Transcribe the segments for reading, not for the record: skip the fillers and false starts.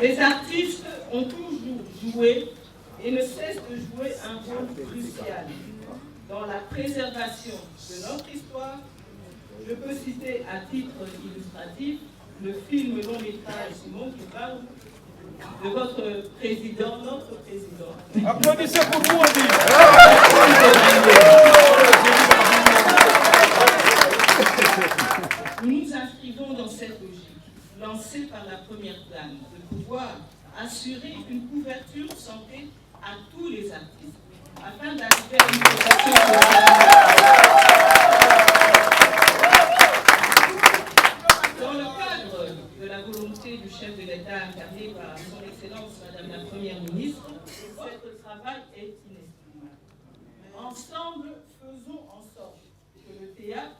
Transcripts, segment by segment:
Les artistes ont toujours joué et ne cessent de jouer un rôle crucial dans la préservation de notre histoire. Je peux citer à titre illustratif le film long métrage Simon qui parle de votre président, notre président. Applaudissez pour vous, Nous nous inscrivons dans cette logique, lancée par la première dame, de pouvoir assurer une couverture santé à tous les artistes, afin d'arriver à une protection dans le cadre de la volonté du chef de l'État incarné par son Excellence Madame la Première ministre. Ce travail est inestimable. Ensemble, faisons en sorte que le théâtre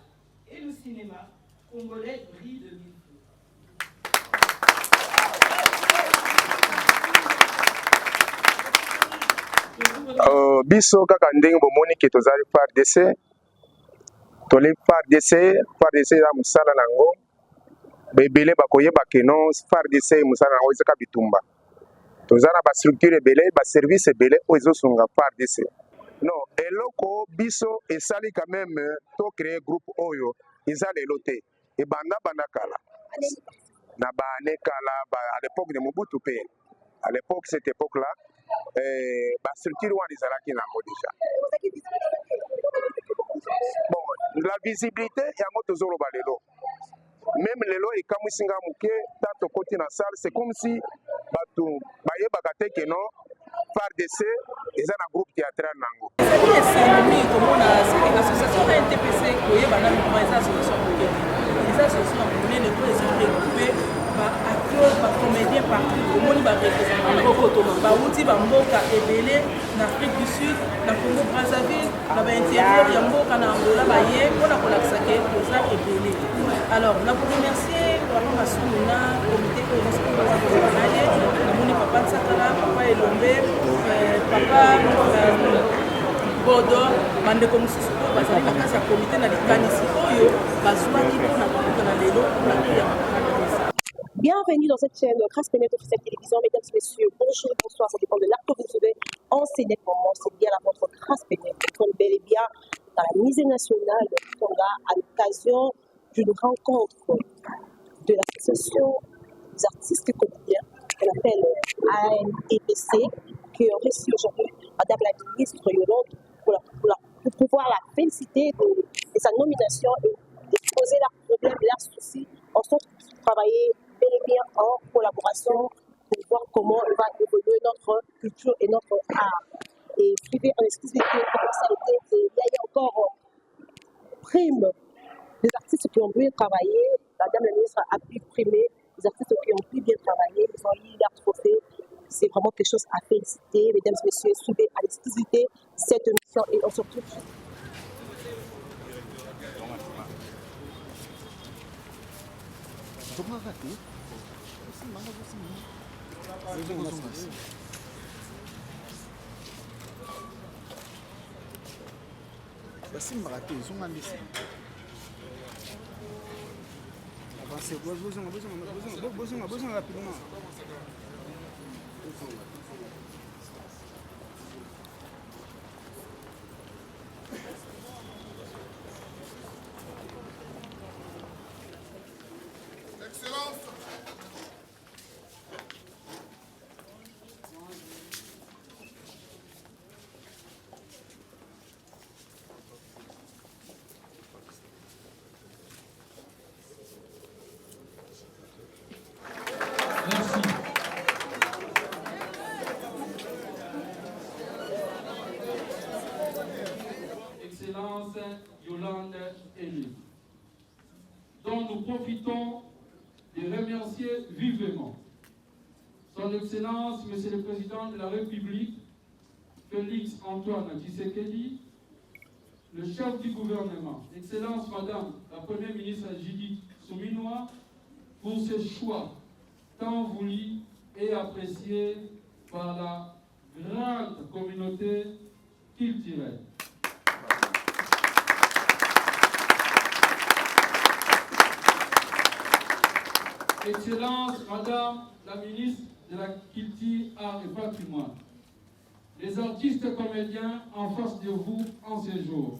et le cinéma congolais brillent de mille feux. Biso kaka ndenge bomoni ke tozali FARDC toli FARDC ya musala nango bebele bakoyeba ke non FARDC musala nango ezaka bitumba tozana ba structure ebele ba service ebele oyo ezosunga FARDC non eloko biso esali quand même to créer groupe oyo eza lelo te ebanda banda kala na bane kala à l'époque de Mobutu pe à l'époque cette époque là ba structure wana ezalaki nango déjà bon la visibilité yango tozoloba lelo même lelo ekamwisinga moke ta tokoti na salle c'est comme si bato bayebaka te ke non FARDC eza na groupe théâtral nango ezali esengomi komona association na NTPC koyeba na mouvement eza association mokene eza association monene po eza regroupe baacteur bacomédien partout omoni barepresentant bauti bamboka ebele na Afrique du Sud na Congo Brazzaville na baintérieur ya mboka na Angola baye mpona kolakisake toza ebele alors na koremercier papa Masumuna comité oyo nyonso namoni papa Nsakala papa Elombe papa Bodo bandeko mosusu oyo bazali na kati ya komite na likanisi oyo bazwaki mpona kokuta na lelo mpona koya Bienvenue dans cette chaîne Grâce Pénètre officielle télévision. Mesdames et messieurs, bonjour, bonsoir, ça dépend de l'acte que vous avez enseigné pour moi. C'est bien la votre Grâce Pénètre. Nous sommes bel et bien dans la musée nationale de Tonga à l'occasion d'une rencontre de l'association des artistes comédiens qu'on appelle ANTPC, qui a reçu aujourd'hui Madame la ministre Yolande pour pouvoir la féliciter de sa nomination et d'exposer leurs problèmes, leurs soucis, en sorte de travailler bel et bien en collaboration pour voir comment va évoluer notre culture et notre art. Et suivez en exclusivité comment ça a été. Il y a encore prime des artistes qui ont bien travaillé. Madame la ministre a pu primer les artistes qui ont pu bien travailler. Ils ont eu leur trophée. C'est vraiment quelque chose à féliciter. Mesdames et messieurs, suivez à l'exclusivité cette émission et on se retrouve. basimbaka te ezongambisa avance bozonga rapidement Yolande Élie, dont nous profitons de remercier vivement Son Excellence, Monsieur le Président de la République, Félix Antoine Tshisekedi, le chef du gouvernement, Excellence Madame la Première ministre Judith Suminwa, pour ce choix tant voulu et apprécié par la grande communauté culturelle. Excellence, Madame la ministre de la Culture, Art et Patrimoine, les artistes comédiens en face de vous en ces jours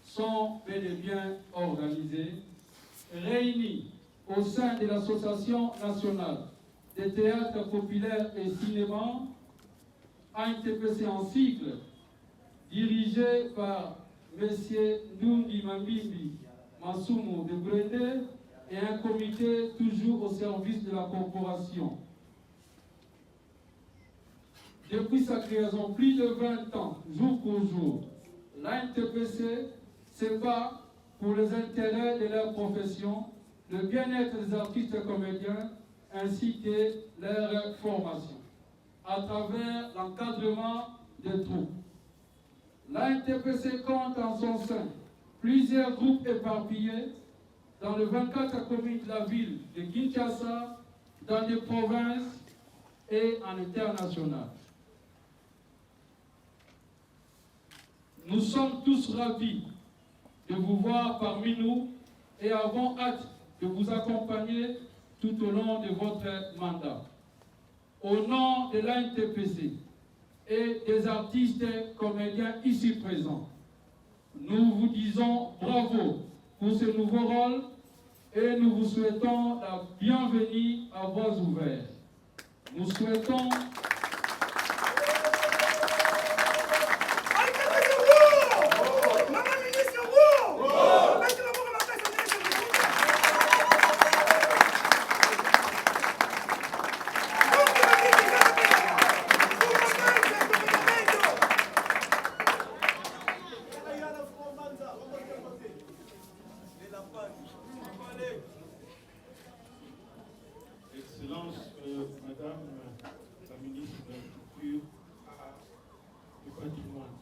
sont bel et bien organisés, réunis au sein de l'Association nationale des théâtres populaires et cinéma, ANTPC en cycle, dirigé par M. Ndundi Mambimbi Masumu de Brende et un comité toujours au service de la corporation. Depuis sa création, plus de 20 ans, jour pour jour, l'ANTPC se bat pour les intérêts de leur profession, le bien-être des artistes comédiens ainsi que leur formation, à travers l'encadrement des troupes. L'ANTPC compte en son sein plusieurs groupes éparpillés dans les 24 communes de la ville de Kinshasa, dans les provinces et en international. Nous sommes tous ravis de vous voir parmi nous et avons hâte de vous accompagner tout au long de votre mandat. Au nom de l'ANTPC et des artistes comédiens ici présents, nous vous disons bravo pour ce nouveau rôle et nous vous souhaitons la bienvenue à bras ouverts. Nous souhaitons Excellence, Madame la ministre de la Culture et du Patrimoine.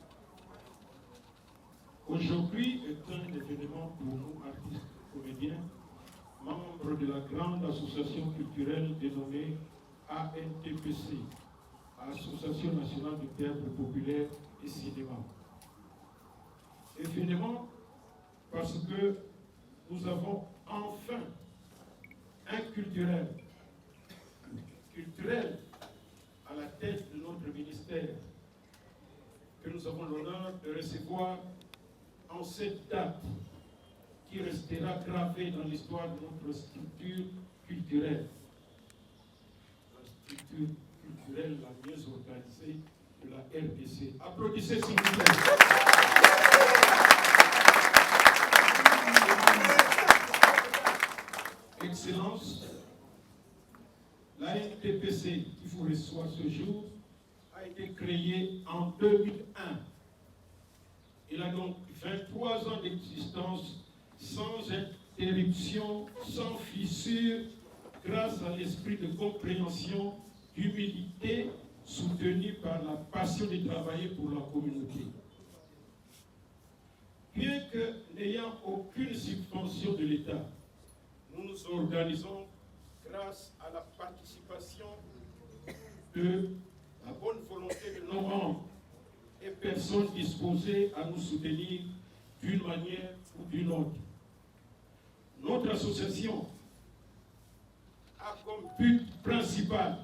Aujourd'hui est un événement pour nous, artistes comédiens, membres de la grande association culturelle dénommée ANTPC, Association nationale du théâtre populaire et cinéma. Événement parce que nous avons enfin un culturel à la tête de notre ministère que nous avons l'honneur de recevoir en cette date qui restera gravée dans l'histoire de notre structure culturelle. La structure culturelle la mieux organisée de la RDC. Applaudissez s'il vous plaît. Excellence, la NTPC qui vous reçoit ce jour a été créée en 2001. Il a donc 23 ans d'existence sans interruption, sans fissure, grâce à l'esprit de compréhension, d'humilité, soutenu par la passion de travailler pour la communauté. Bien que n'ayant aucune subvention de l'État, nous nous organisons grâce à la participation de la bonne volonté de nos membres et personnes disposées à nous soutenir d'une manière ou d'une autre. Notre association a comme but principal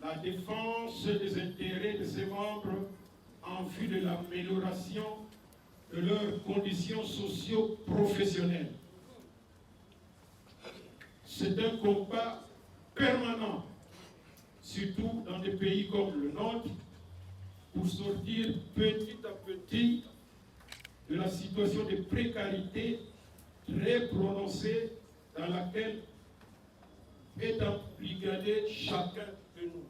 la défense des intérêts de ses membres en vue de l'amélioration de leurs conditions socio-professionnelles. C'est un combat permanent, surtout dans des pays comme le nôtre, pour sortir petit à petit de la situation de précarité très prononcée dans laquelle est impliqué chacun de nous.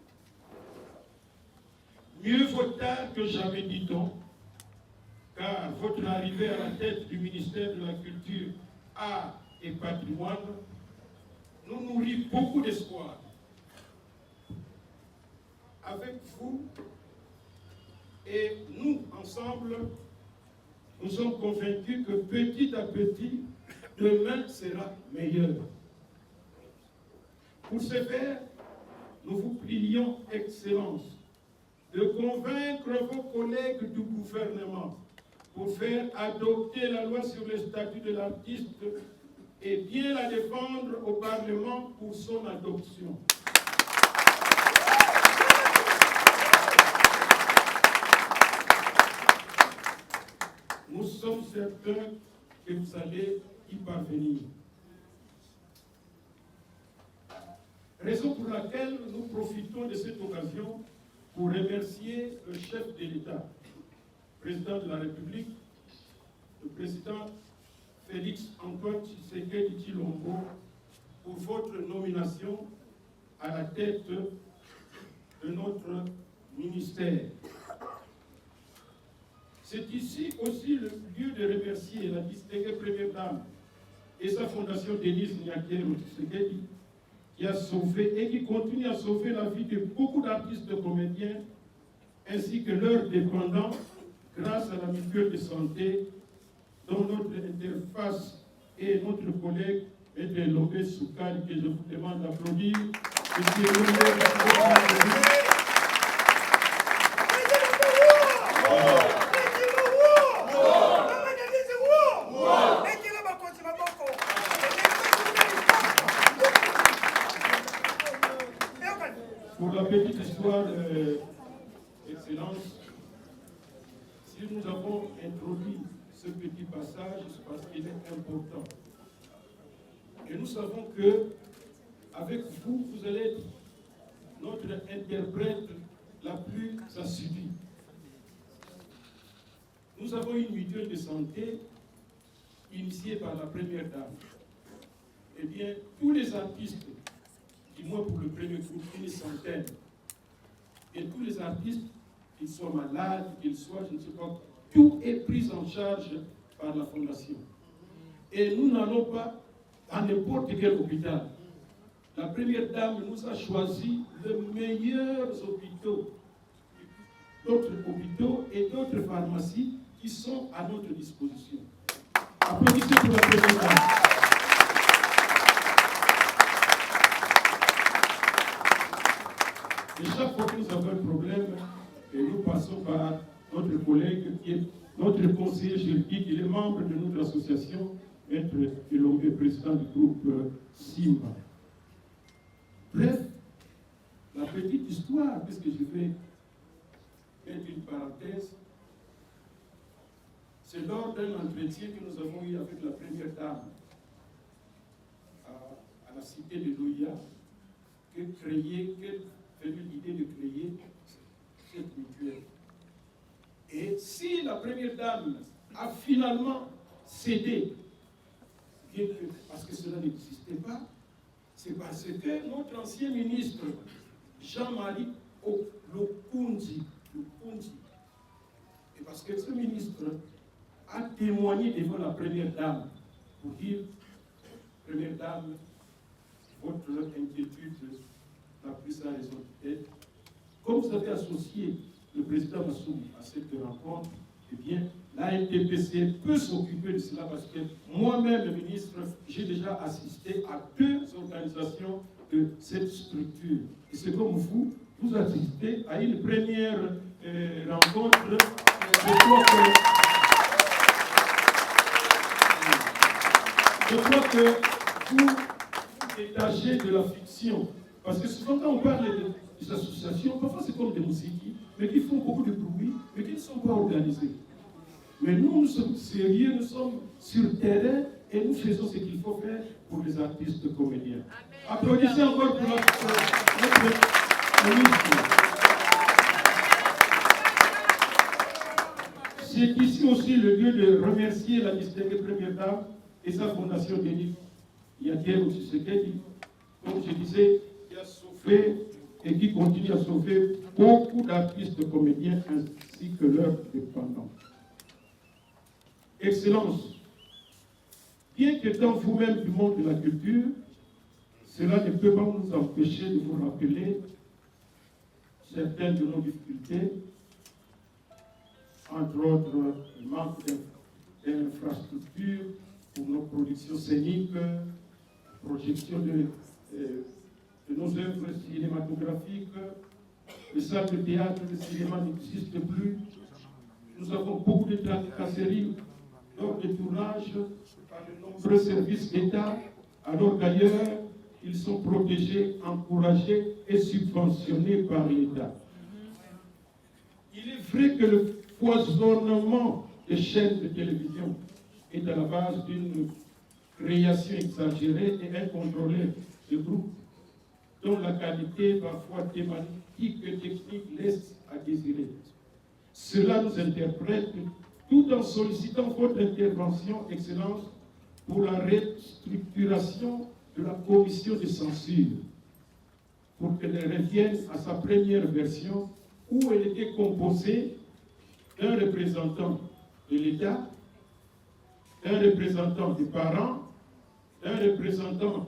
Mieux vaut tard que jamais, dit-on, car votre arrivée à la tête du ministère de la Culture, Art et Patrimoine nous nourrit beaucoup d'espoir. Avec vous et nous, ensemble, nous sommes convaincus que petit à petit, demain sera meilleur. Pour ce faire, nous vous prions, Excellence, de convaincre vos collègues du gouvernement pour faire adopter la loi sur le statut de l'artiste et bien la défendre au Parlement pour son adoption. Nous sommes certains que vous allez y parvenir. Raison pour laquelle nous profitons de cette occasion pour remercier le chef de l'État, président de la République, le président Félix Antoine Tshisekedi Tshilombo, pour votre nomination à la tête de notre ministère. C'est ici aussi le lieu de remercier la distinguée première dame et sa fondation Denise Nyakero Tshisekedi, qui a sauvé et qui continue à sauver la vie de beaucoup d'artistes et comédiens, ainsi que leurs dépendants, grâce à la mutuelle de santé, dont notre interface et notre collègue M. Lobé Soukari, que je vous demande d'applaudir. Pour la petite histoire, Excellence, si nous avons introduit ce petit passage, c'est parce qu'il est important. Et nous savons que, avec vous, vous allez être notre interprète la plus assidue. Nous avons une mutuelle de santé initiée par la première dame. Eh bien, tous les artistes, du moins pour le premier groupe, une centaine, et tous les artistes, qu'ils soient malades, qu'ils soient, je ne sais pas, tout est pris en charge par la Fondation. Et nous n'allons pas à n'importe quel hôpital. La première dame nous a choisi les meilleurs hôpitaux, d'autres hôpitaux et d'autres pharmacies qui sont à notre disposition. Applaudissez pour la première dame. Et chaque fois que nous avons un problème, et nous passons par notre collègue qui est notre conseiller juridique, il est membre de notre association, Maître Elombe, président du groupe Simba. Bref, la petite histoire, puisque je vais mettre une parenthèse, c'est lors d'un entretien que nous avons eu avec la première dame à la cité de Loya, qu'elle a eu l'idée de créer cette mutuelle. Et si la première dame a finalement cédé, bien que, parce que cela n'existait pas, c'est parce que notre ancien ministre, Jean-Marie Lokunzi, et parce que ce ministre a témoigné devant la première dame pour dire, première dame, votre inquiétude n'a plus sa raison d'être. Comme vous avez associé le président Massoum à cette rencontre, eh bien, la NTPC peut s'occuper de cela parce que moi-même, le ministre, j'ai déjà assisté à 2 organisations de cette structure. Et c'est comme vous assistez à une première rencontre. Je crois que vous détachez de la fiction. Parce que souvent, quand on parle des associations, parfois c'est comme des musiques, mais qui font beaucoup de bruit, mais qui ne sont pas organisées. Mais nous sommes sérieux, nous sommes sur le terrain et nous faisons ce qu'il faut faire pour les artistes comédiens. Amen. Applaudissez encore pour notre ministre. C'est ici aussi le lieu de remercier la distinguée première dame et sa fondation Denis Nyakero Tshisekedi, comme je disais, qui a sauvé et qui continue à sauver beaucoup d'artistes comédiens ainsi que leurs dépendants. Excellence, bien qu'étant vous-même du monde de la culture, cela ne peut pas nous empêcher de vous rappeler certaines de nos difficultés, entre autres le manque d'infrastructures pour nos productions scéniques, projection de nos œuvres cinématographiques, les salles de théâtre, de cinéma n'existent plus. Nous avons beaucoup de tracasseries lors des tournages par de nombreux services d'État, alors qu'ailleurs, ils sont protégés, encouragés et subventionnés par l'État. Il est vrai que le foisonnement des chaînes de télévision est à la base d'une création exagérée et incontrôlée de groupes dont la qualité, parfois thématique et technique, laisse à désirer. Cela nous interprète tout en sollicitant votre intervention, Excellence, pour la restructuration de la commission de censure, pour qu'elle revienne à sa première version où elle était composée d'un représentant de l'État, d'un représentant des parents, d'un représentant,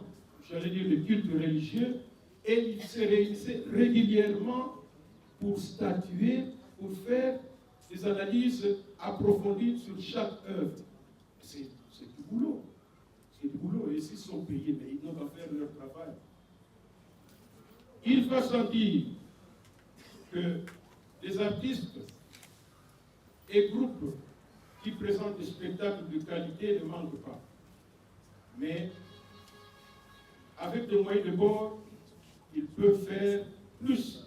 j'allais dire, du culte religieux, et ils se réunissaient régulièrement pour statuer, pour faire des analyses approfondies sur chaque œuvre. C'est du boulot. C'est du boulot. Et s'ils sont payés, mais ils n'ont pas faire leur travail. Il faut sentir que les artistes et groupes qui présentent des spectacles de qualité ne manquent pas. Mais avec des moyens de bord, ils peuvent faire plus.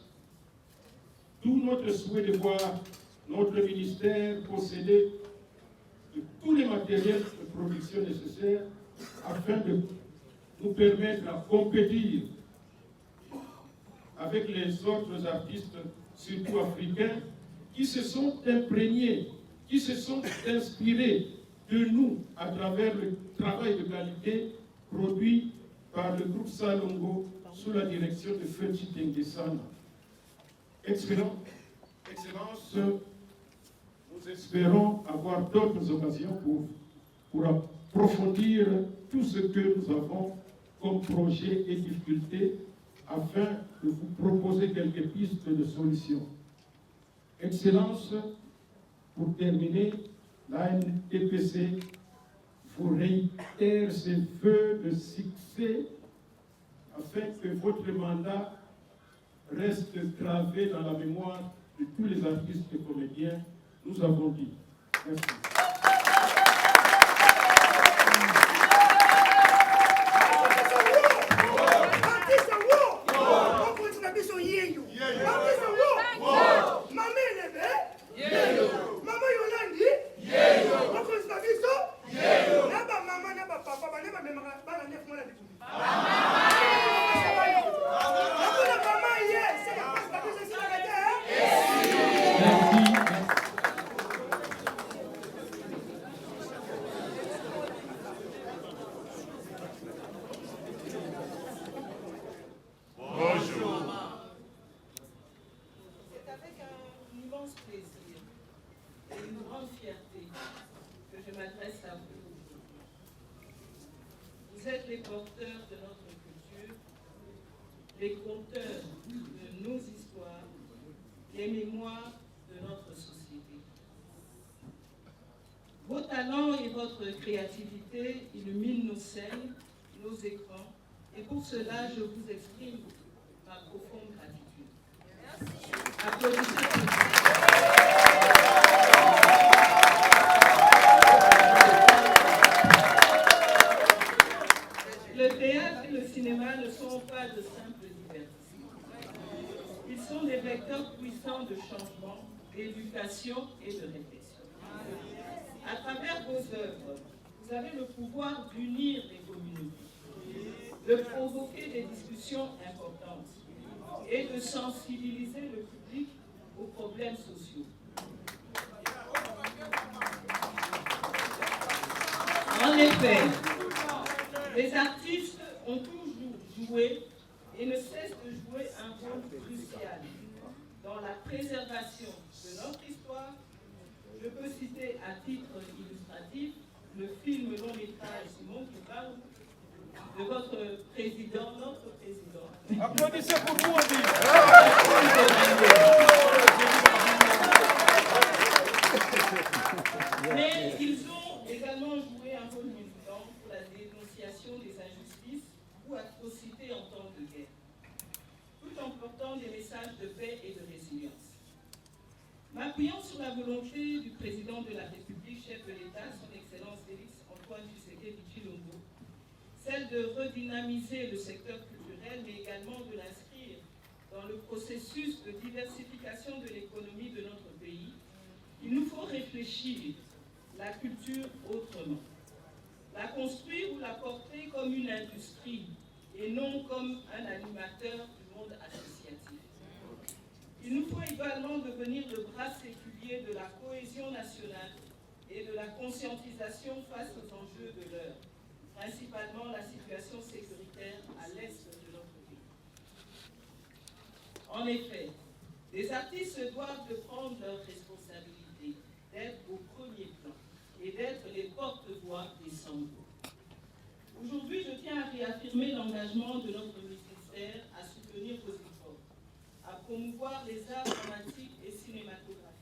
D'où notre souhait de voir notre ministère posséder de tous les matériels de production nécessaires afin de nous permettre à compétir avec les autres artistes, surtout africains, qui se sont imprégnés, qui se sont inspirés de nous à travers le travail de qualité produit par le groupe Salongo sous la direction de Fetchi Tengesana. Excellence, nous espérons avoir d'autres occasions pour approfondir tout ce que nous avons comme projet et difficultés afin de vous proposer quelques pistes de solutions. Excellence, pour terminer, la NTPC vous réitère ses vœux de succès afin que votre mandat reste gravé dans la mémoire de tous les artistes et comédiens. Nous avons dit. Merci. Vous êtes les porteurs de notre culture, les conteurs de nos histoires, les mémoires de notre société. Vos talents et votre créativité illuminent nos scènes, nos écrans, et pour cela, je vous exprime ma profonde gratitude. Merci. Applaudissez. Le théâtre et le cinéma ne sont pas de simples divertissements. Ils sont des vecteurs puissants de changement, d'éducation et de réflexion. À travers vos œuvres, vous avez le pouvoir d'unir les communautés, de provoquer des discussions importantes et de sensibiliser le public aux problèmes sociaux. En effet, les artistes ont toujours joué et ne cessent de jouer un rôle crucial dans la préservation de notre histoire. Je peux citer à titre illustratif le film long-métrage Simon Kouba de votre président, notre président. Applaudissez pour vous, Odi. Mais ils ont également joué un rôle militant pour la dénonciation des injustices ou atrocités en temps de guerre, tout en portant des messages de paix et de résilience. M'appuyant sur la volonté du président de la République, chef de l'État, son Excellence Antoine Tshisekedi Tshilombo, celle de redynamiser le secteur culturel, mais également de l'inscrire dans le processus de diversification de l'économie de notre pays, il nous faut réfléchir la culture autrement. La construire ou la porter comme une industrie et non comme un animateur du monde associatif. Il nous faut également devenir le bras séculier de la cohésion nationale et de la conscientisation face aux enjeux de l'heure, principalement la situation sécuritaire à l'est de notre pays. En effet, les artistes se doivent de prendre leurs responsabilités, d'être au premier plan et d'être les porte-voix des sans-voix. Aujourd'hui, je tiens à réaffirmer l'engagement de notre ministère à soutenir vos efforts, à promouvoir les arts dramatiques et cinématographiques,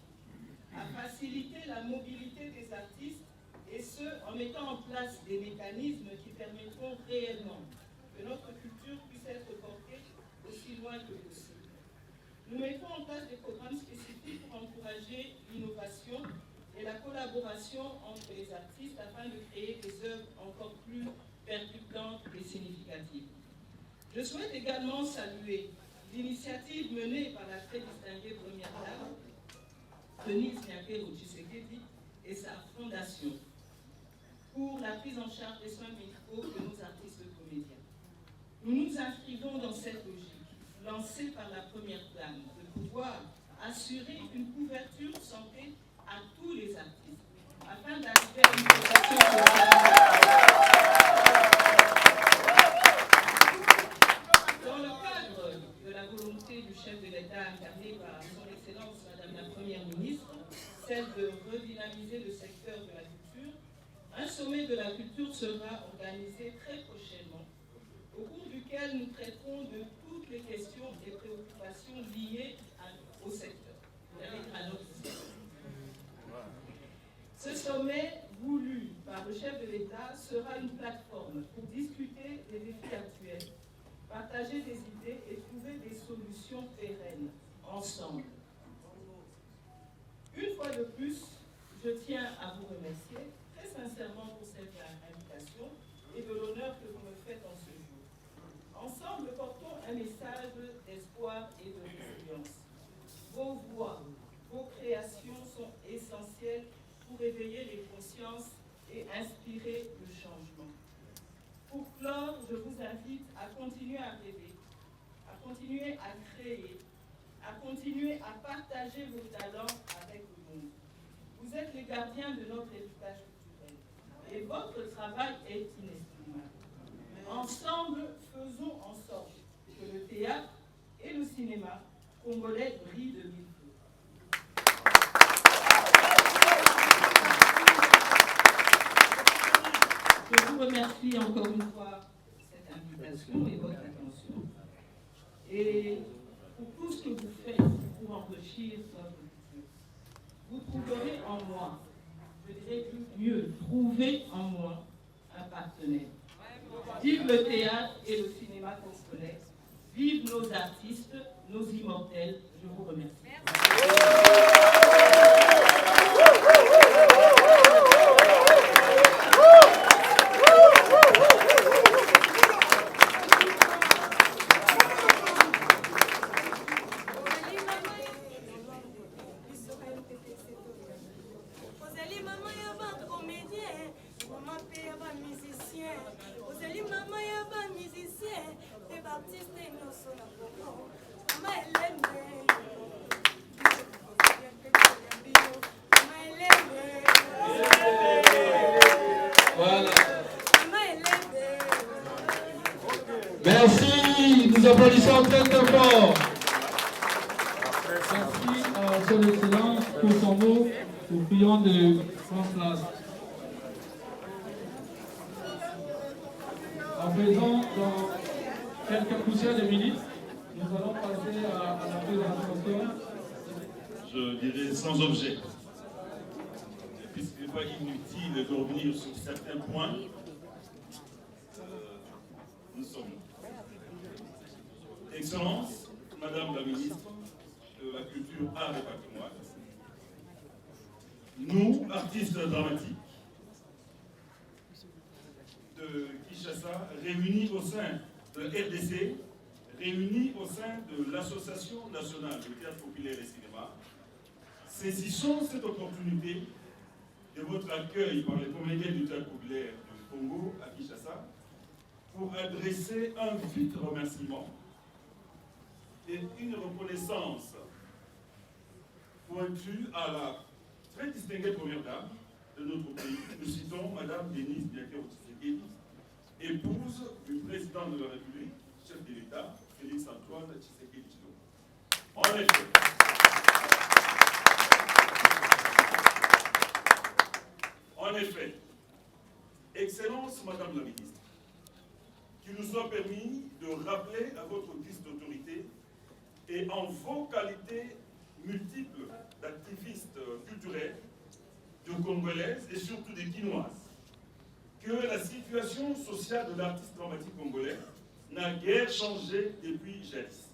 à faciliter la mobilité des artistes, et ce, en mettant en place des mécanismes qui permettront réellement que notre culture puisse être portée aussi loin que possible. Nous mettons en place des programmes spécifiques pour encourager l'innovation et la collaboration entre les artistes afin de créer des œuvres encore plus percutantes et significatives. Je souhaite également saluer l'initiative menée par la très distinguée première dame, Denise Nyakero Tshisekedi, et sa fondation pour la prise en charge des soins médicaux de nos artistes comédiens. Nous nous inscrivons dans cette logique, lancée par la première dame, de pouvoir assurer une couverture santé à tous les artistes, afin d'arriver à une protection dans le cadre de la volonté du chef de l'État incarné par son Excellence Madame la Première ministre, celle de redynamiser le secteur de la culture, un sommet de la culture sera organisé très prochainement, au cours duquel nous traiterons de toutes les questions et préoccupations liées au secteur, à notre secteur. Ce sommet, voulu par le chef de l'État, sera une plateforme pour discuter des défis actuels, partager des idées et trouver des solutions pérennes, ensemble. Une fois de plus, je tiens à vous remercier très sincèrement pour cette invitation et de l'honneur que vous me faites en ce jour. Ensemble, portons un message d'espoir et de résilience. Vos voix, vos créations sont essentielles pour éveiller les consciences et inspirer le changement. Pour clore, je vous invite à continuer à rêver, à continuer à créer, à continuer à partager vos talents avec le monde. Vous êtes les gardiens de notre héritage culturel et votre travail est inestimable. Ensemble, faisons en sorte que le théâtre et le cinéma congolais brillent de mille feux. Je vous remercie encore une fois pour cette invitation et votre attention. Et pour tout ce que vous faites pour enrichir notre culture. Vous trouverez en moi, je dirais mieux, trouvez en moi un partenaire. Vive le théâtre et le cinéma congolais. Vive nos artistes, nos immortels. Je vous remercie. Merci, nous applaudissons très très fort. Merci à son Excellence pour son mot. Nous prions de prendre place. À présent, dans quelques poussières de minutes, nous allons passer à la présentation. Je dirais sans objet. Puisqu'il n'est pas inutile de revenir sur certains points, nous sommes. Excellence, Madame la Ministre de la Culture, Art et Patrimoine, nous, artistes dramatiques, de Kinshasa, réunis au sein de RDC, réunis au sein de l'Association nationale du théâtre populaire et cinéma, saisissons cette opportunité de votre accueil par les comédiens du théâtre populaire du Congo à Kinshasa pour adresser un vif remerciement et une reconnaissance pointue à la très distinguée première dame de notre pays. Nous citons Madame Denise Niakero-Tshisekedi, épouse du président de la République, chef de l'État, Félix Antoine Tshisekedi Tshilombo. En effet, Excellence Madame la Ministre, qu'il nous soit permis de rappeler à votre liste d'autorité et en vos qualités multiples d'activistes culturels, de Congolaises et surtout des Quinoises, que la situation sociale de l'artiste dramatique congolais n'a guère changé depuis jadis.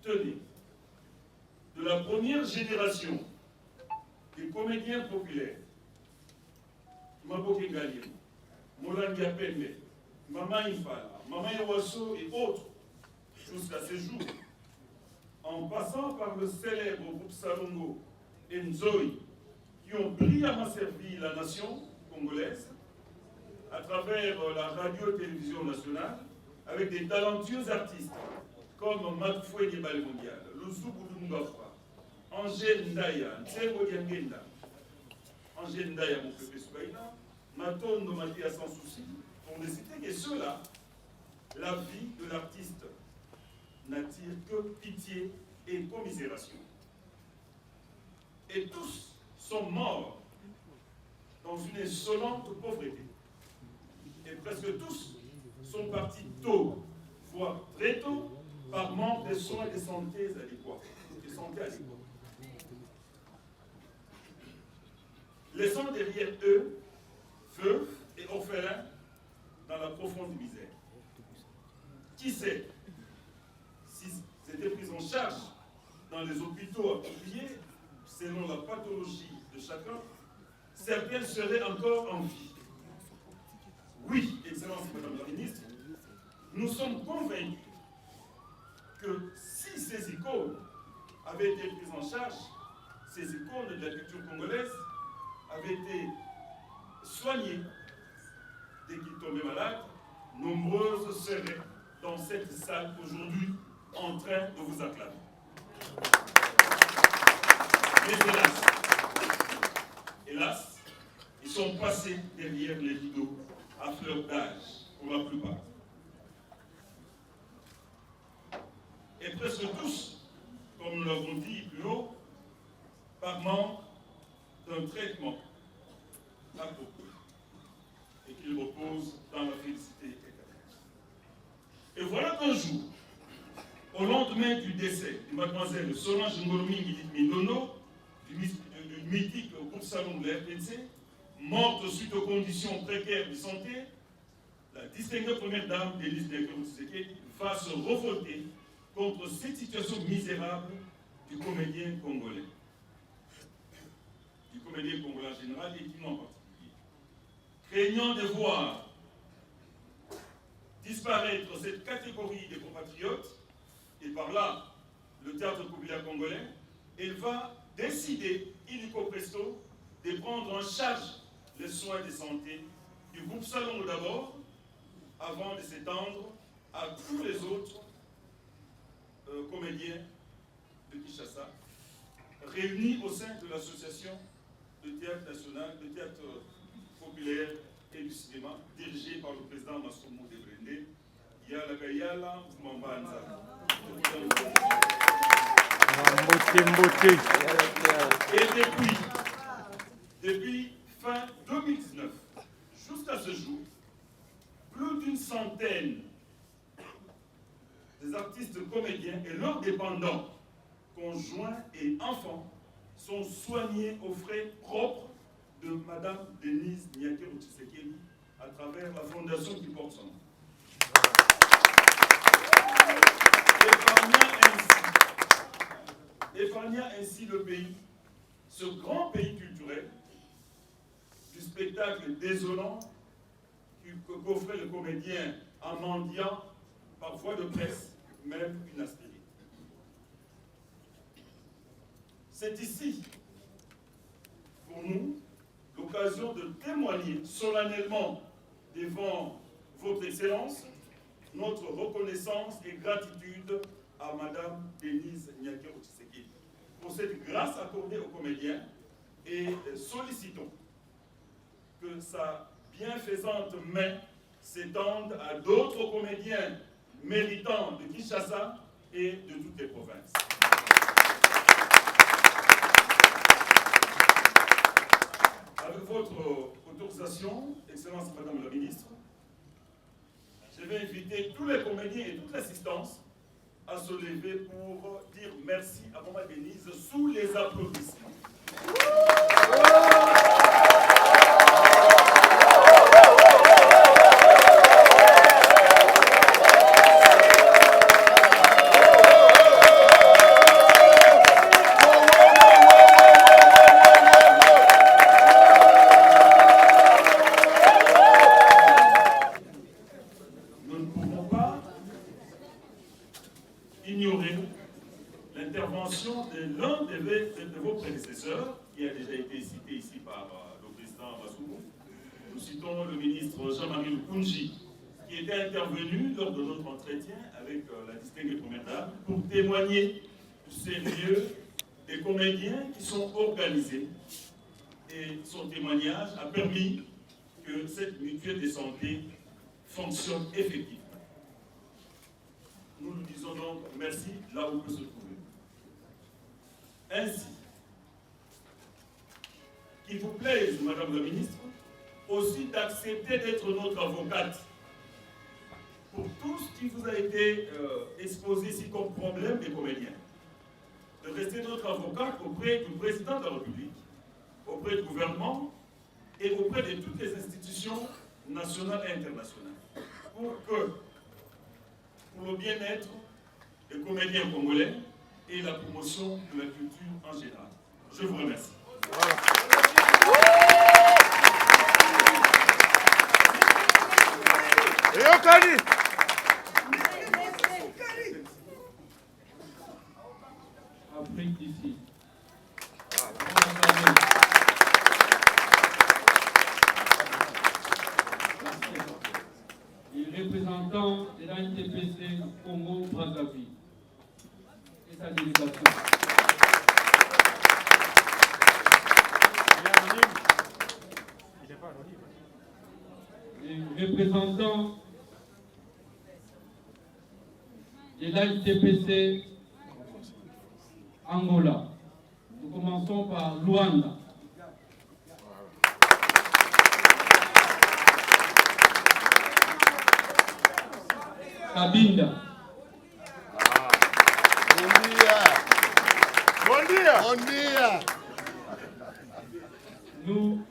Tenez, de la première génération des comédiens populaires, Maboke Galien, Molangi Apende, Mama Infala, Mama Yawaso et autres, jusqu'à ce jour, en passant par le célèbre groupe Salongo et Nzoï, qui ont brillamment servi la nation congolaise à travers la radio et télévision nationale, avec des talentueux artistes comme Matfoué Nibale Mondial, Luzubu Lungafa, Angèle Ndaya, Ntsengo Diangenda, Angèle Ndaya, mon peuple Soukaïna, Matondo Matia sans souci, pour ne citer que ceux-là, la vie de l'artiste n'attire que pitié et commisération. Et tous sont morts dans une insolente pauvreté. Et presque tous sont partis tôt, voire très tôt, par manque de soins et de santé adéquats. Laissant derrière eux veuves et orphelins dans la profonde misère. Qui sait s'ils étaient pris en charge dans les hôpitaux appropriés, selon la pathologie de chacun, certains seraient encore en vie. Oui, Excellence Madame la Ministre, nous sommes convaincus que si ces icônes avaient été prises en charge, ces icônes de la culture congolaise avaient été soignées dès qu'ils tombaient malades, nombreuses seraient dans cette salle aujourd'hui en train de vous acclamer. Mais hélas, ils sont passés derrière les rideaux à fleur d'âge, pour la plupart. Et presque tous, comme nous l'avons dit plus haut, par manque d'un traitement approprié et qu'il repose dans la félicité éternelle. Et voilà qu'un jour, au lendemain du décès de mademoiselle Solange Ngolomingi Mindono, du mythique groupe Salon de la RDC, morte suite aux conditions précaires de santé, la distinguée première dame Denise Niakero-Tshisekedi va se révolter contre cette situation misérable du comédien congolais. Du comédien congolais en général et qui en particulier. Craignant de voir disparaître cette catégorie des compatriotes, et par là, le théâtre populaire congolais, elle va décider, illico presto, de prendre en charge les soins de santé du groupe Salongo d'abord, avant de s'étendre à tous les autres comédiens de Kinshasa, réunis au sein de l'association de théâtre national, de théâtre populaire et du cinéma, dirigée par le président Massomo Debrende, Yala Kayala Mambanza. Et depuis fin 2019, jusqu'à ce jour, plus d'une centaine des artistes comédiens et leurs dépendants, conjoints et enfants, sont soignés aux frais propres de Madame Denise Niakero-Tshisekedi à travers la fondation qui porte son nom. Épargnant ainsi le pays, ce grand pays culturel, du spectacle désolant qu'offrait le comédien en mendiant par voie de presse, même une aspirine. C'est ici, pour nous, l'occasion de témoigner solennellement devant votre Excellence notre reconnaissance et gratitude à Madame Denise Nyakero Tshisekedi pour cette grâce accordée aux comédiens et sollicitons que sa bienfaisante main s'étende à d'autres comédiens méritants de Kinshasa et de toutes les provinces. Avec votre autorisation, Excellence Madame la Ministre, je vais inviter tous les comédiens et toute l'assistance à se lever pour dire merci à Maman Denise sous les applaudissements. Ignorer l'intervention de l'un de vos prédécesseurs, qui a déjà été cité ici par le président Massourou. Nous citons le ministre Jean-Marie Lukunji, qui était intervenu lors de notre entretien avec la distinguée première dame pour témoigner du sérieux des comédiens qui sont organisés. Et son témoignage a permis que cette mutuelle de santé fonctionne effectivement. Nous nous disons donc merci là où il peut se trouver. Ainsi, qu'il vous plaise, Madame la Ministre, aussi d'accepter d'être notre avocate pour tout ce qui vous a été exposé ici comme problème des comédiens. De rester notre avocate auprès du président de la République, auprès du gouvernement et auprès de toutes les institutions nationales et internationales. Pour le bien-être des comédiens congolais et la promotion de la culture en général. Je vous remercie. Afrique d'ici. Les représentants de l'ANTPC Congo-Brazzaville et sa délégation. Les représentants de l'ANTPC Angola. Nous commençons par Luanda. Cabinda. Bon dia. Bon dia. Nous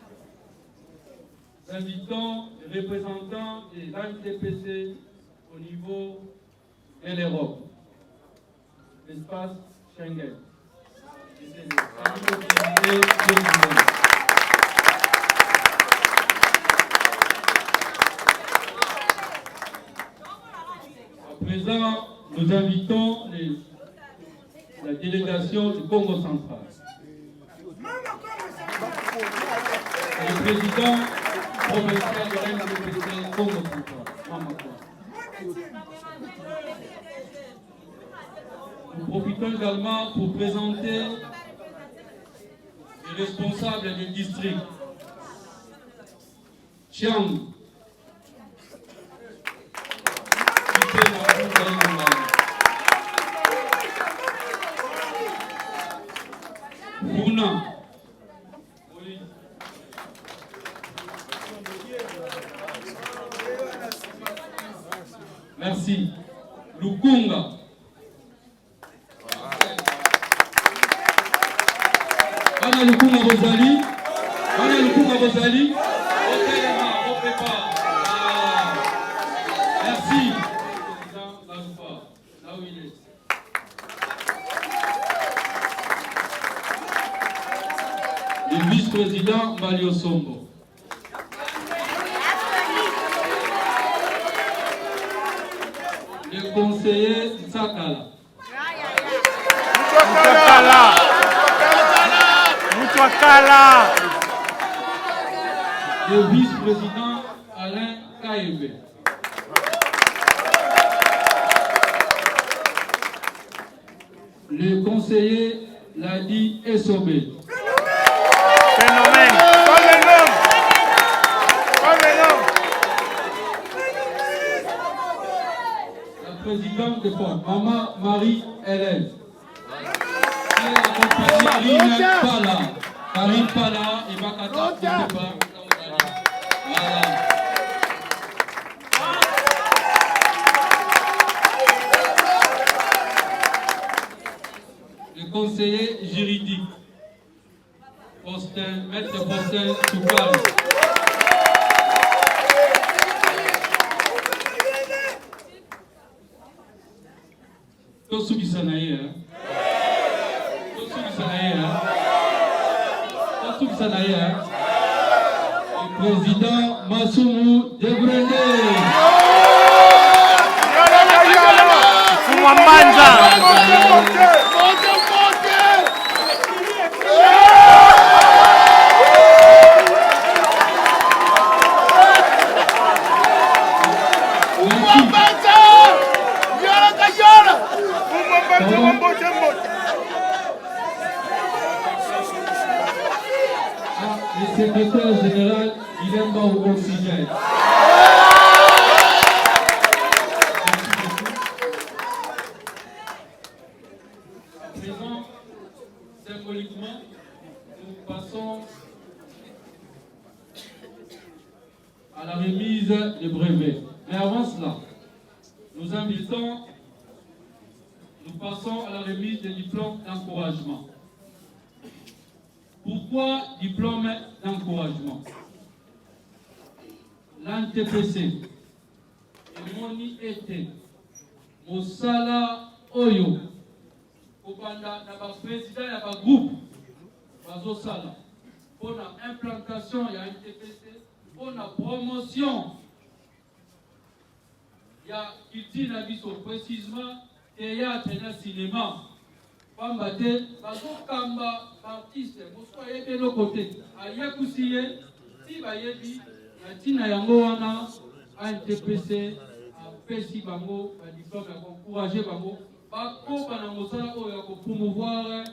invitons les représentants de l'ANTPC au niveau de l'Europe, l'espace Schengen. À présent, nous invitons la délégation du Congo central. Le président provincial de l'ANTPC Congo central. Nous profitons également pour présenter les responsables des districts. Chiang, Funa, merci. Lukunga, Ana Lukunga Bozali, Ana Lukunga Bozali, on prépare. Merci. Là où il est. Le vice-président Malio Sombo. conseiller Tsakala. Le vice-président Alain Kaembe. Le conseiller Ladi Essobé. Phénomène. La présidente de Pont, Maman Marie-Hélène. Et la compagnie Karine Pala et Bakata. Voilà. Le conseiller juridique, Maître Faustin Soukari. Tosubisanaye, le président Massoumou Debrende. Le secrétaire général, il aime pas au oxygène. À présent, symboliquement, nous passons à la remise des brevets. Mais avant cela, nous passons à la remise des diplômes d'encouragement. Pourquoi diplôme d'encouragement? L'ANTPC, Moni était Mosala Oyo, Obanda n'a président et un groupe, Bazosala, pour l'implantation, il y a NTPC, pour la promotion, il y a Kitty Nabiso, précisément, théâtre et cinéma. Pambate, bazokamba artiste, mosoye de l'autre côté. Aïe Koussiye, si bayebi, Natina Yango wana, ANTPC, Pessi Bango, diplôme, encourager Bango, Bako Banangosala, pour promouvoir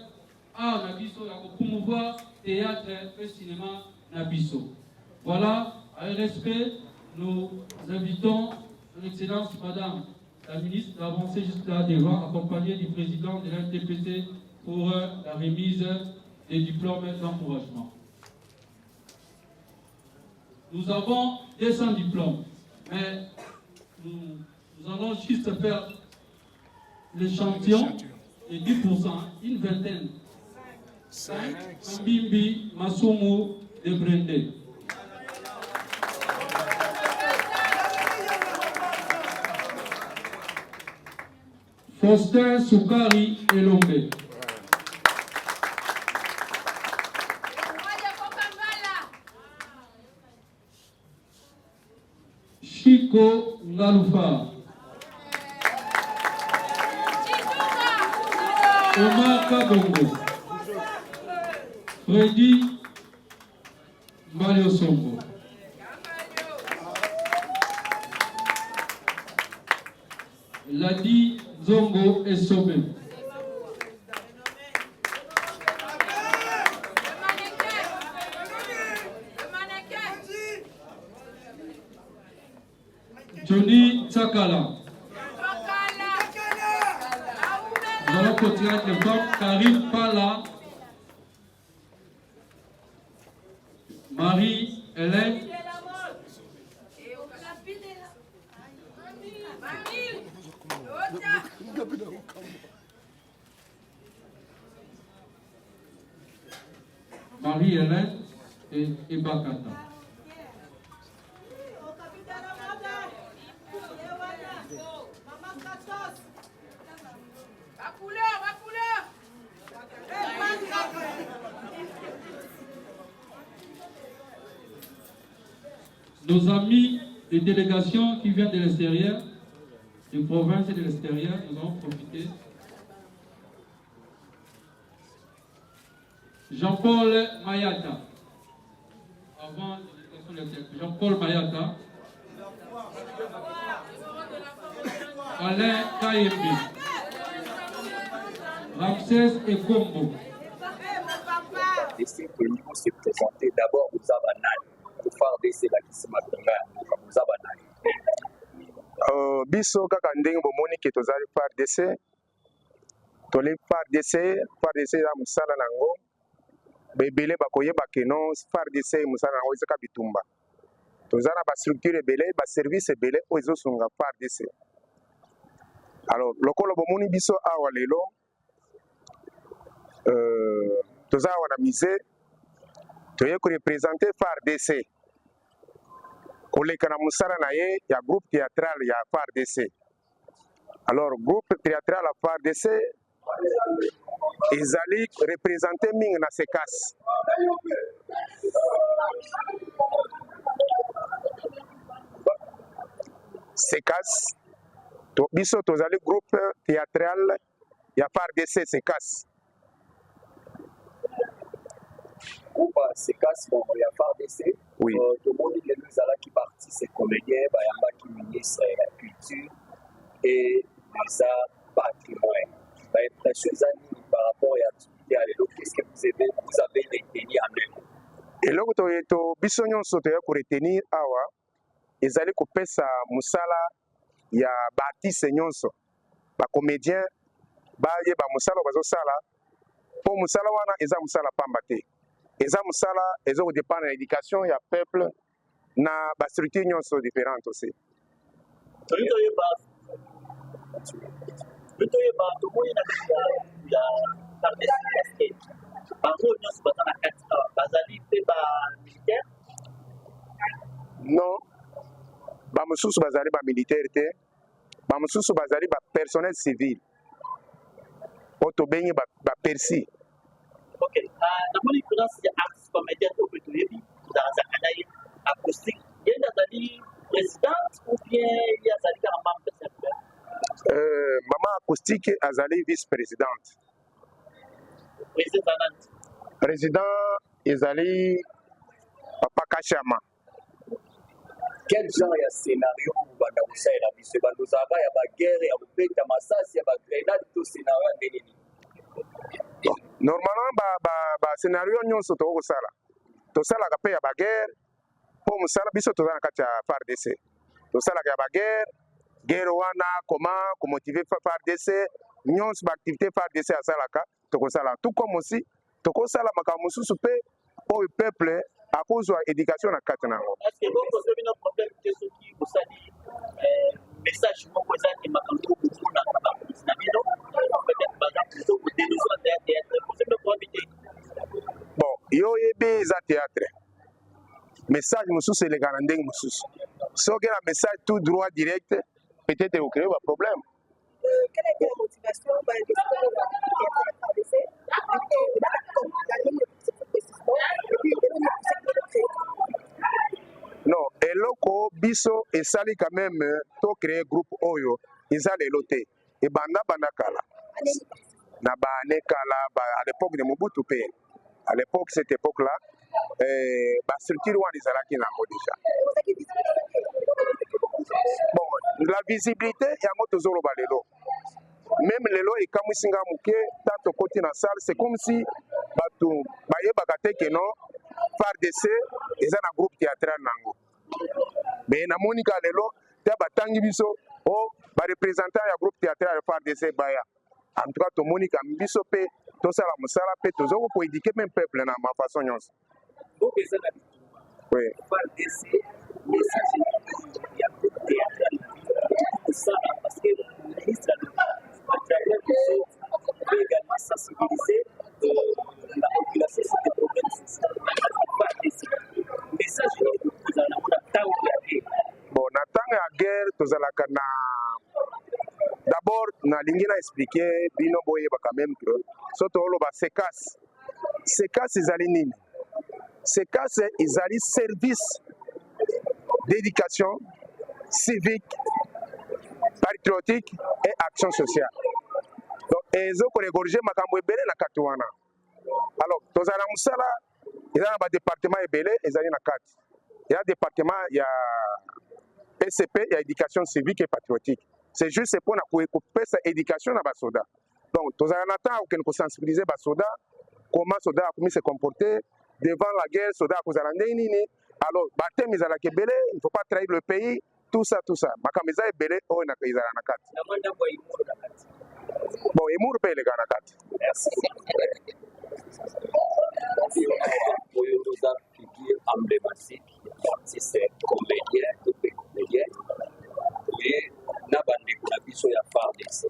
art Nabiso, pour promouvoir théâtre et cinéma Nabiso. Voilà, avec respect, nous invitons son Excellence Madame la ministre d'avancer jusqu'à devant, accompagnée du président de l'NTPC pour la remise des diplômes d'encouragement. Nous avons 200 diplômes, mais nous allons juste faire l'échantillon de 10%, une vingtaine. 5, Mbimbi, Massoumou, Debrende. Faustin Soukari et Lombe. Chico Ngaloufa. Omar Kabongo. Freddy Mbaliosombo. Ladi Zongo et Sobe. Johnny Tsakala. Nous allons continuer avec les femmes. Karine Pala. Marie-Hélène. Marie-Hélène et Bakata. Nos amis des délégations qui viennent de l'extérieur, de province et de l'extérieur, nous avons profité. Jean-Paul Mayata. Avant Jean-Paul Mayata. Alain Kayembi. Ramsès et Combo. Laissez que nous se présenter d'abord aux Abanal. Pour faire des élections aux Abanal. Biso kaka ndenge bomoni ke tozali FARDC toli FARDC ya musala nango bebele bakoyeba ke non FARDC musala nango ezaka bitumba tozala ba structure ebele ba service ebele oyo ezosunga FARDC. Alors lokolo bomoni biso awa lelo tozala wana mise toye ko représenter FARDC koleka na musala na ye ya groupe théâtral ya FARDC. Alors groupe théâtral ya FARDC ezali représenté mingi na SECAS. SECAS biso tozali groupe théâtral ya FARDC SECAS. Groupe SECAS bon ya FARDC. Oui. Tout le monde est qui partie ces comédiens, qui ministre de la culture et les arts patrimoine. Précieux amis par rapport à l'activité à l'élo, qu'est-ce que vous avez retenu en eux? Et là, biso nyonso toya ko retenir awa ezali kopesa musala ya ba artiste nyonso ba comédien ba ye ba musala bazosala po musala wana eza musala pamba te. Eza musala ezo dépendre de l'éducation ya peuple na ba structure nyonso différentes aussi. Non, ba mususu bazali ba militaire te, ba mususu bazali ba personnel civil. Oto bengi ba persi. Ok, namoni kuna si artiste comédien au Pétoyebi, dans un canal acoustique. Il y a des présidente ou bien il y a des membres de cette maman acoustique azali vice-présidente. Président ezali Papa Kachama. Quel genre de scénario vous avez fait la vie? Nous avons la guerre, il y a la massacre, il y a la grenade, tout scénario de normalement ba scénario nyonso to kosala tosala ka pe ya baguerre po musala biso tozana kati ya FARDC tosala ka ya guerre wana comment motiver FARDC nyonso ba activité FARDC asalaka tokosala tout comme aussi tokosala makambo mosusu pe po peuple akozwa éducation na kati nango. Est-ce que vous avez un problème de ce qui vous a dit message mo ko ezaki makambo kuna kama na bino peut-être par exemple vous dénoncer la théâtre vous avez probabilité bon yo yebe za théâtre message mususu le garandeng mususu soki na message tout droit direct peut-être vous créez un problème. Quelle est la motivation non, eloko biso esali quand même to créer groupe oyo eza lelo te ebanda kala na bane kala à l'époque de Mobutu pe à l'époque cette époque là ba structure wana ezalaki nango déjà. Bon, la visibilité yango tozoloba lelo même lelo ekamwisinga muke tato koti na salle c'est comme si batu bayebaka te ke non FARDC eza na groupe théâtral nango mais na monika lelo ta batangi biso o ba représentant ya groupe théâtral FARDC baya en tout cas to monika biso pe to sala musala pe to zoko ko éduquer même peuple na ma façon nyonso. Oui. FARDC message ya groupe théâtral parce que le ministre peut également sensibiliser la population sur des problèmes sociaux. Message vous en avez bon, na tanga ya guerre tozalaka na d'abord na lingi na expliquer bino boyeba quand même que soto oloba SECAS ezali nini? SECAS ezali service d'éducation civique patriotique et action sociale. Donc ezo ko regorger makambo ebele na kati wana. Alors tozala musala eza na ba département ebele ezali na kati. Il y a département il y a SCP, il y a éducation civique et patriotique. C'est juste pour na couper sa éducation na ba soda. Donc tozala na temps que nous sensibiliser ba soda comment soda a comment se comporter devant la guerre, soda kozala nini. Alors batem ezala kebele, il ne faut pas trahir le pays. Tout ça. Makameza ebele o na kaizala na kati. Bon, Emour paye les gars na kati. Merci. Pour nous a figure emblématique, artiste comédien, comédien. Et na bande ko na biso ya FARDC.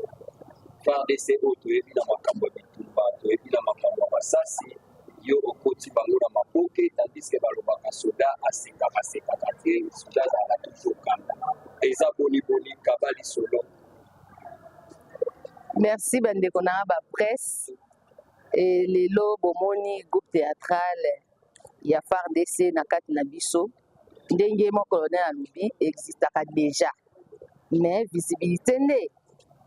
FARDC o to ebi na makambo bitumba, to ebi na makambo basasi. Yo okoti bango na maboke tandis que balobaka soda aseka te soda za toujours kanda eza boni kabali solo. Merci bandeko na ba presse et lelo bomoni groupe théâtral ya FARDC na kati na biso ndenge mo colonel alobi existaka déjà mais visibilité nde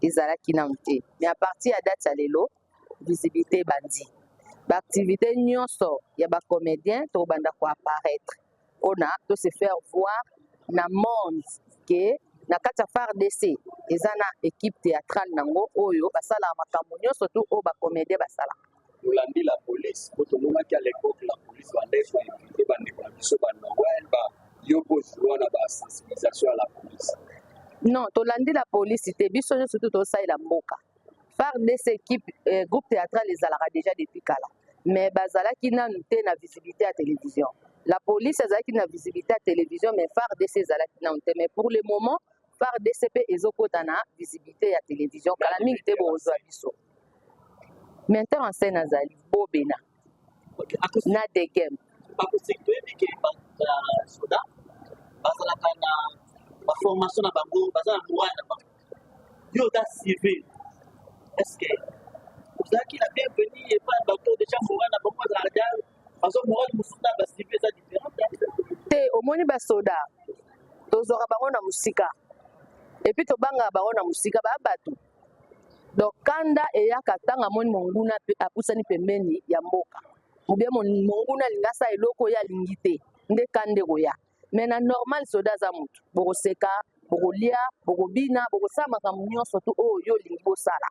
ezalaki na mte mais à partir ya date ya lelo visibilité bandi. L'activité nyonso ya ba comédien to banda ko apparaître ona to se faire voir na monde que na kati ya FARDC eza na équipe théâtrale nango oyo basala makambo nyonso to o ba comédien basala. Olandi la police otomona ki à l'époque la police bandait ko invité bande ko biso banda ba yo ko jouer na ba sensibilisation à la police. Non, tolandi la police te biso nyonso to saila mboka. FARDC équipe groupe théâtral ezalaka déjà depuis kala mais bazalaki nanu te na visibilité à télévision. La police ezalaki na visibilité à télévision mais FARDC ezalaki nanu te mais pour le moment FARDC pe ezokota na visibilité à télévision kala mingi te bozwa biso. Maintenant en scène azali bobena na de game bakosekto ebike soda bazalaka na baformation na bango bazala moral na bango yo ta civil. Est-ce que vous avez la bienvenue et pas bateau déjà moral na bango za radar parce que moral musuka ba civil ça différent te omoni ba soda tozora bango na musika et puis to banga bango na musika ba bato donc kanda eyaka tanga moni monguna apusani pembeni ya mboka ou bien monguna lingasa eloko ya lingite nde kande koya mais na normal soda za mutu bokoseka bokolia bokobina bokosama makambo nyonso to oyo lingi bosala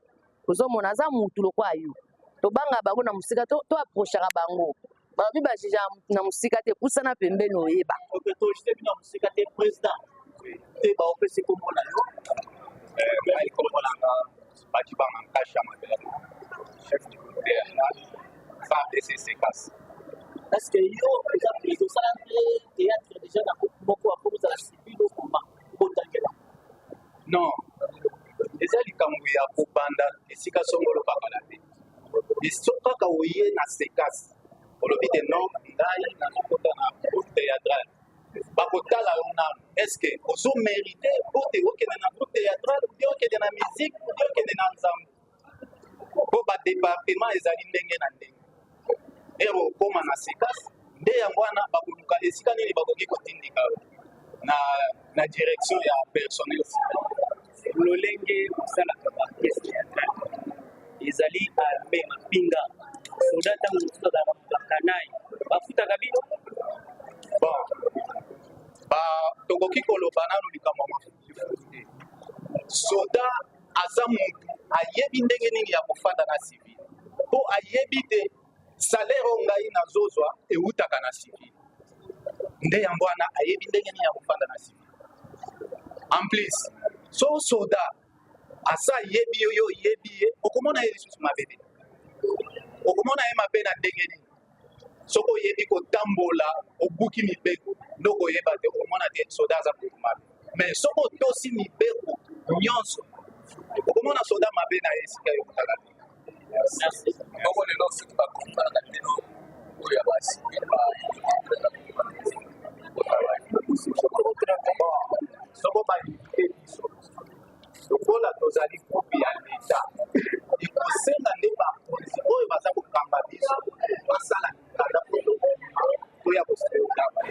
ozomona za mutu lokwa yo tobanga bango na musika to approchera bango babi bajija na musika te pusana pembeni oyeba to jite bina musika te président te ba opesi komona yo mais komona nga baki banga kasha mabela chef du gouvernement FARDC sekas. Est-ce que yo exemple les salariés théâtre déjà na beaucoup à cause de la civile au combat botangela non eza likambo ya kobanda esika songolo bakala te esoka ka oye na sekas olobi te non ngai nazokota na groupe théâtral bakotala yo nano est-ce que ozo mérité pote okende na groupe théâtral ou okende na musique ou okende na nzambe po badépartement ezali ndenge na ndenge ero okoma na sekas nde yango wana bakoluka esika nini bakoki kotindika na direction ya personnel lolenge kosalaka bapiese théâtrale ezali arme mapinga soda ntango mosusu azalaka bakanai bafutaka bino bon tokoki koloba nano likambo mafuti te soda aza motu ayebi ndenge nini ya kofanda na civil mpo ayebi te salaire oyo ngai nazozwa eutaka na civil nde yango wana ayebi ndenge nini ya kofanda na civil en plus so soda asa yebi yo yebi ye okomona ye lisusu mabe te okomona ye mabe na ndenge nini soko oyebi kotambola obuki mibeko ndoko oyeba te okomona te soda aza kutu mabe mais soko otosi mibeko nyonso okomona soda mabe na ye esika yokutaka te ndoko lelo soki bakombalaka lelo oyo ya basivile soko bayite biso lokola tozali groupe ya leta ekosenga nde bakonzi oyo baza kokamba biso basala mikanda to ya kosekama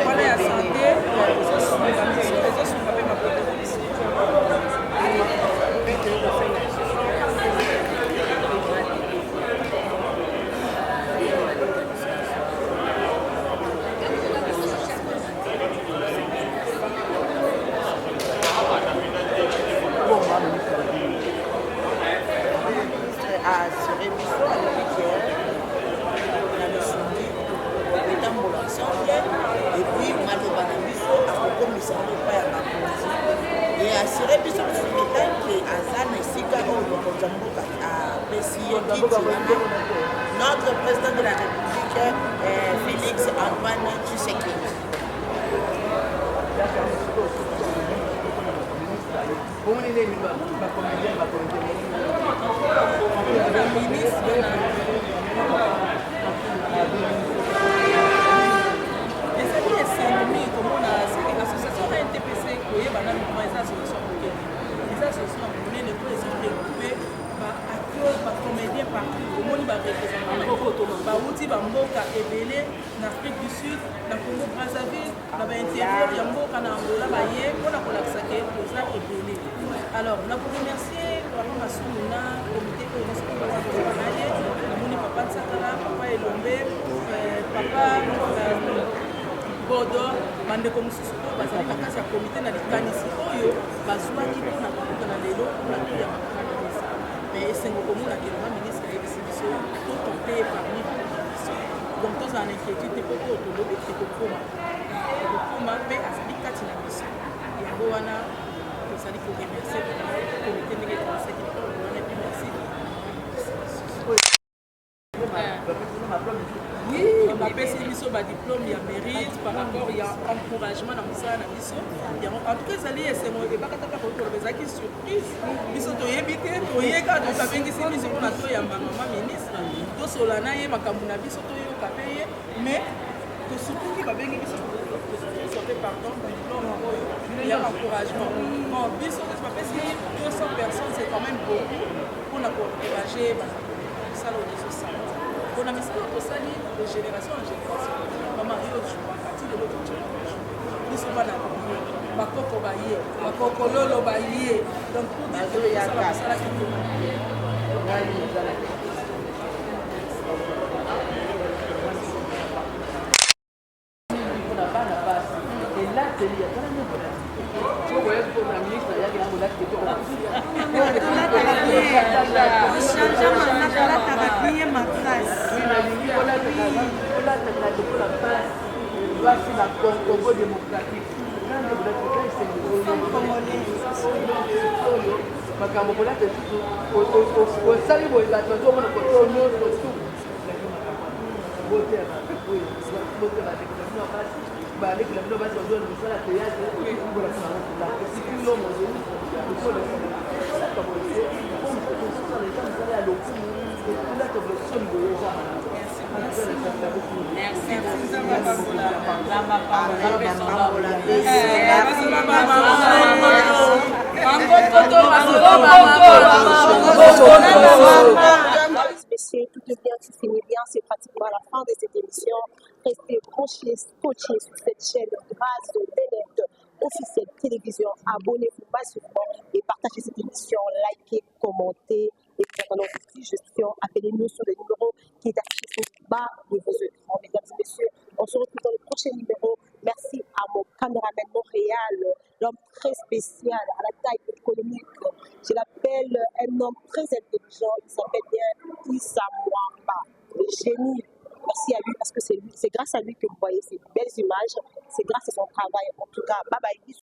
wana ya sante ezosunga mpe mapoto Zamboka à Messier notre président de la République, Félix Antoine Tshisekedi. ezali esendomi komona soki association ya ntpc koyeba na mima eza association mokene eza association ya monene po eza regroupe baacteur bacomédien partout omoni barepresentant bauti bamboka ebele na afrique du sud na congo brazzaville na baintérieur ya mboka na angola baye mpona kolakisa ke eza ebele alors na koremercier papa masumu na komité oyo nyonso mpo baza na ye namoni papa nsakala papa elombe papa bodo bandeko mosusu oyo bazali na kati ya komité na likanisi oyo bazwaki mpona kokuta na lelo mpona koya makanisa mais esengo komona ke na baministre ayebisi biso totompe parmi biso donc tozala na inquiétude te mpo oyo tolobi ekokoma mpe azali kati na biso yango wana tozali koremercie komité ndenge ekomisaki likolo wana epi merci. Oui, bapesi biso badiplôme ya mérite par rapport ya encouragement na mosala na biso yango en tout cas ezali esengo ebakataka kotoloba ezalaki surprise biso toyebi te toyeka tokabengisi biso mpona toyamba mama ministre tosola na ye makambo na biso toyoka pe ye mais tosukuki babengi biso sote pardon diplôme oyo ya encouragement bon biso bapesi 200 personnes c'est quand même beaucoup mpona koencourager mosala oyo ezosala mpona misala tosali de génération en génération bamari ojubaka ti lelo tojoa biso bana bakoko baye bakokololo baye donc pour dire que tosala mosala kitoko mpona bana basi elateli ya tala nyobola okoya mpona ministre ayaki nango lati kitoko nalingi olataka lokola basi basi na Congo démocratique oyo makambo kolata susu osali boye bato bazomona koto nyonso tu botema oyo botema déclaration ya basi balekela bino basi bazona mosala théâtre esikilo mozeli lokola osalaka boye mosala eza mosala ya lokumu olata bolokison boye eza Messieurs, tout est bien, tout finit bien, c'est pratiquement la fin de cette émission. Restez branchés, scotchés sur cette chaîne grâce au Bénet officielle télévision. Abonnez-vous massivement et partagez cette émission, likez, commentez. Et puis, pendant cette gestion, appelez-nous sur le numéro qui est affiché sur le bas de vos écrans. Mesdames et messieurs, on se retrouve dans le prochain numéro. Merci à mon caméraman Montréal, l'homme très spécial, à la taille économique. Je l'appelle un homme très intelligent. Il s'appelle bien Issa Mwamba, le génie. Merci à lui parce que c'est grâce à lui que vous voyez ces belles images. C'est grâce à son travail. En tout cas, bye bye.